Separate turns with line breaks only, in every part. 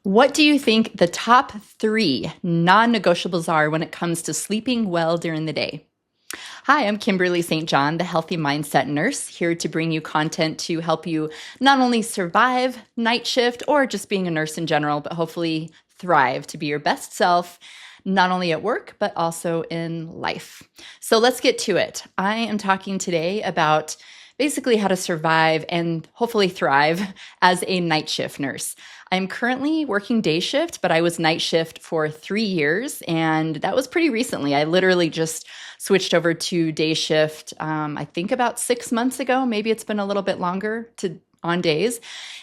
What do you think the top three non-negotiables are when it comes to sleeping well during the day? Hi, I'm Kimberly St. John, the Healthy Mindset Nurse, here to bring you content to help you not only survive night shift or just being a nurse in general, but hopefully thrive to be your best self, not only at work, but also in life. So let's get to it. I am talking today about basically how to survive and hopefully thrive as a night shift nurse. I'm currently working day shift, but I was night shift for 3 years, and that was pretty recently. I literally just switched over to day shift, I think about 6 months ago. Maybe it's been a little bit longer on days.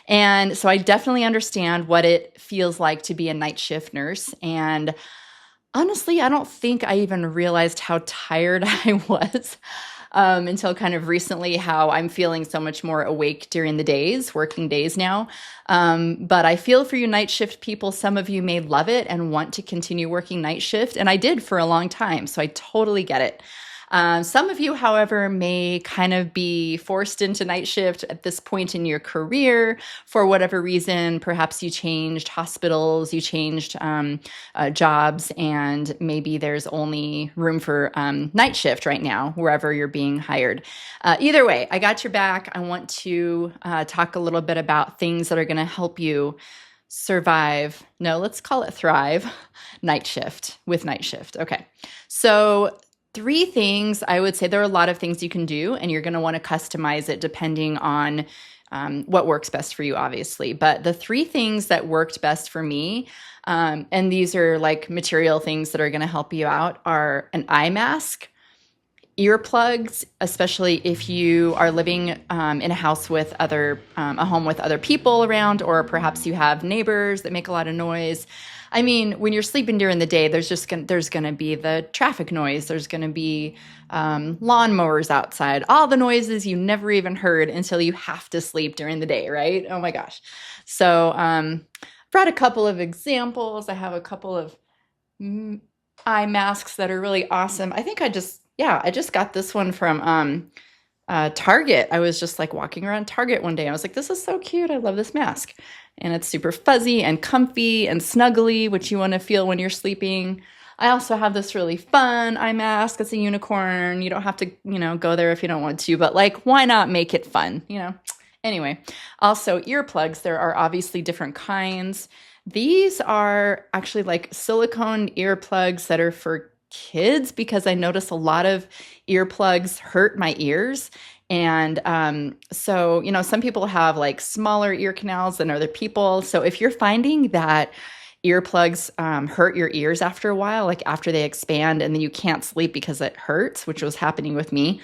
And so I definitely understand what it feels like to be a night shift nurse. And honestly, I don't think I even realized how tired I was until kind of recently, how I'm feeling so much more awake during the days, working days now. But I feel for you night shift people. Some of you may love it and want to continue working night shift. And I did for a long time, so I totally get it. Some of you, however, may kind of be forced into night shift at this point in your career for whatever reason. Perhaps you changed hospitals, you changed jobs, and maybe there's only room for night shift right now, wherever you're being hired. Either way, I got your back. I want to talk a little bit about things that are going to help you survive. No, let's call it thrive. Night shift with night shift. Okay. So 3 things I would say. There are a lot of things you can do, and you're going to want to customize it depending on what works best for you, obviously. But the 3 things that worked best for me, and these are like material things that are going to help you out, are an eye mask, earplugs, especially if you are living in a house with a home with other people around, or perhaps you have neighbors that make a lot of noise. I mean, when you're sleeping during the day, there's going to be the traffic noise. There's going to be lawnmowers outside, all the noises you never even heard until you have to sleep during the day, right? Oh my gosh. So brought a couple of examples. I have a couple of eye masks that are really awesome. I think I just got this one from Target. I was just like walking around Target one day. I was like, this is so cute. I love this mask. And it's super fuzzy and comfy and snuggly, which you want to feel when you're sleeping. I also have this really fun eye mask. It's a unicorn. You don't have to, go there if you don't want to, but like, why not make it fun, Anyway, also earplugs. There are obviously different kinds. These are actually like silicone earplugs that are for kids, because I notice a lot of earplugs hurt my ears. And so, some people have like smaller ear canals than other people. So if you're finding that earplugs hurt your ears after a while, like after they expand and then you can't sleep because it hurts, which was happening with me,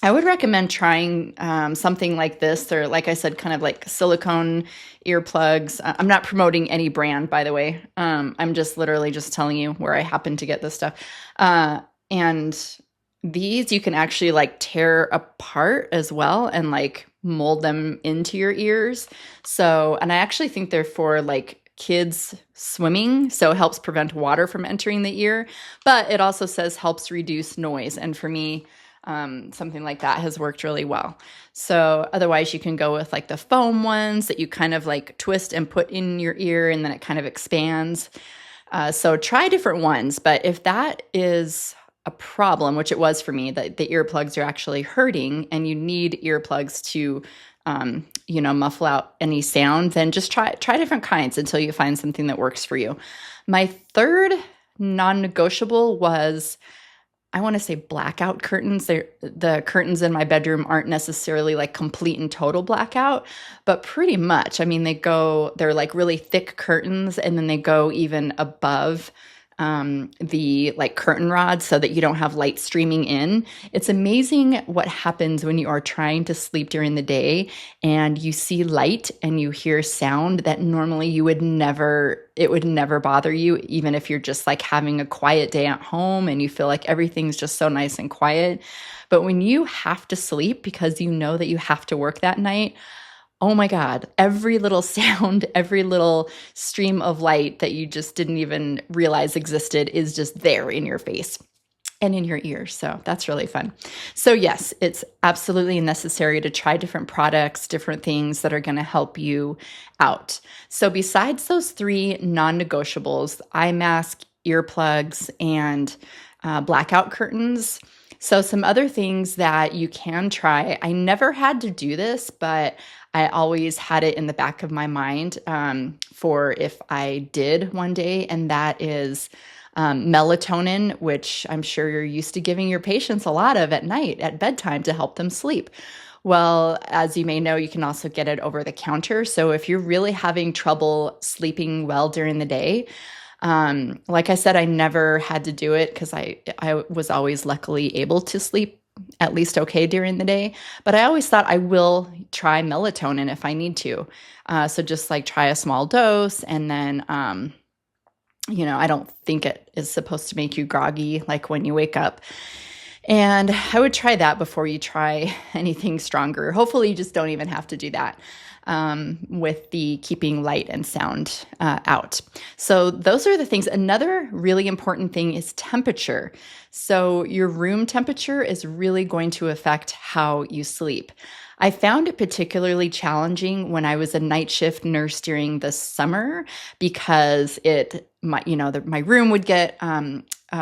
I would recommend trying something like this, or like I said, kind of like silicone earplugs. I'm not promoting any brand, by the way. I'm just literally just telling you where I happen to get this stuff. And these you can actually like tear apart as well and like mold them into your ears. So, and I actually think they're for like kids swimming. So it helps prevent water from entering the ear, but it also says helps reduce noise. And for me, something like that has worked really well. So otherwise you can go with like the foam ones that you kind of like twist and put in your ear, and then it kind of expands. So try different ones. But if that is a problem, which it was for me, that the earplugs are actually hurting and you need earplugs to, muffle out any sound, then just try different kinds until you find something that works for you. My third non-negotiable was, I want to say, blackout curtains. The curtains in my bedroom aren't necessarily like complete and total blackout, but pretty much. I mean, they're like really thick curtains, and then they go even above the like curtain rods so that you don't have light streaming in. It's amazing what happens when you are trying to sleep during the day and you see light and you hear sound that normally it would never bother you, even if you're just like having a quiet day at home and you feel like everything's just so nice and quiet. But when you have to sleep because you know that you have to work that night, oh my God, every little sound, every little stream of light that you just didn't even realize existed is just there in your face. and in your ears. So that's really fun. So yes, it's absolutely necessary to try different products, different things that are going to help you out. So besides those three non-negotiables, eye mask, earplugs, and blackout curtains. So some other things that you can try. I never had to do this, but I always had it in the back of my mind for if I did one day, and that is melatonin, which I'm sure you're used to giving your patients a lot of at night at bedtime to help them sleep. Well, as you may know, you can also get it over the counter. So if you're really having trouble sleeping well during the day, like I said, I never had to do it because I was always luckily able to sleep at least okay during the day. But I always thought I will try melatonin if I need to. So just like try a small dose, and then I don't think it is supposed to make you groggy like when you wake up. And I would try that before you try anything stronger. Hopefully you just don't even have to do that with the keeping light and sound out. So those are the things. Another really important thing is temperature. So your room temperature is really going to affect how you sleep. I found it particularly challenging when I was a night shift nurse during the summer because my room would get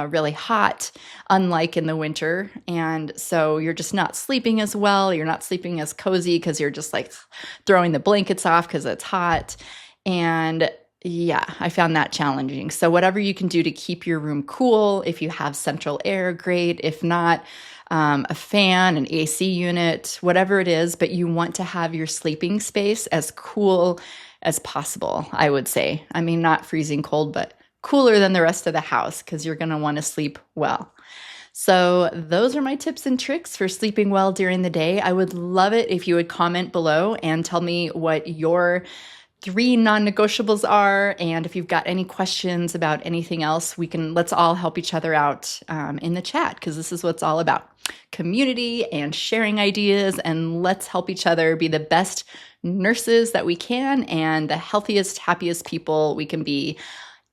really hot, unlike in the winter. And so you're just not sleeping as well. You're not sleeping as cozy because you're just like throwing the blankets off because it's hot. And yeah, I found that challenging. So whatever you can do to keep your room cool, if you have central air, great. If not, a fan, an AC unit, whatever it is, but you want to have your sleeping space as cool as possible, I would say. I mean, not freezing cold, but cooler than the rest of the house because you're going to want to sleep well. So those are my tips and tricks for sleeping well during the day. I would love it if you would comment below and tell me what your 3 non-negotiables are. And if you've got any questions about anything else, let's all help each other out in the chat, because this is what it's all about. Community and sharing ideas, and let's help each other be the best nurses that we can and the healthiest, happiest people we can be,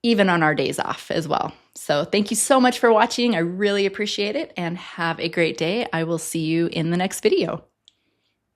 even on our days off as well. So thank you so much for watching. I really appreciate it, and have a great day. I will see you in the next video.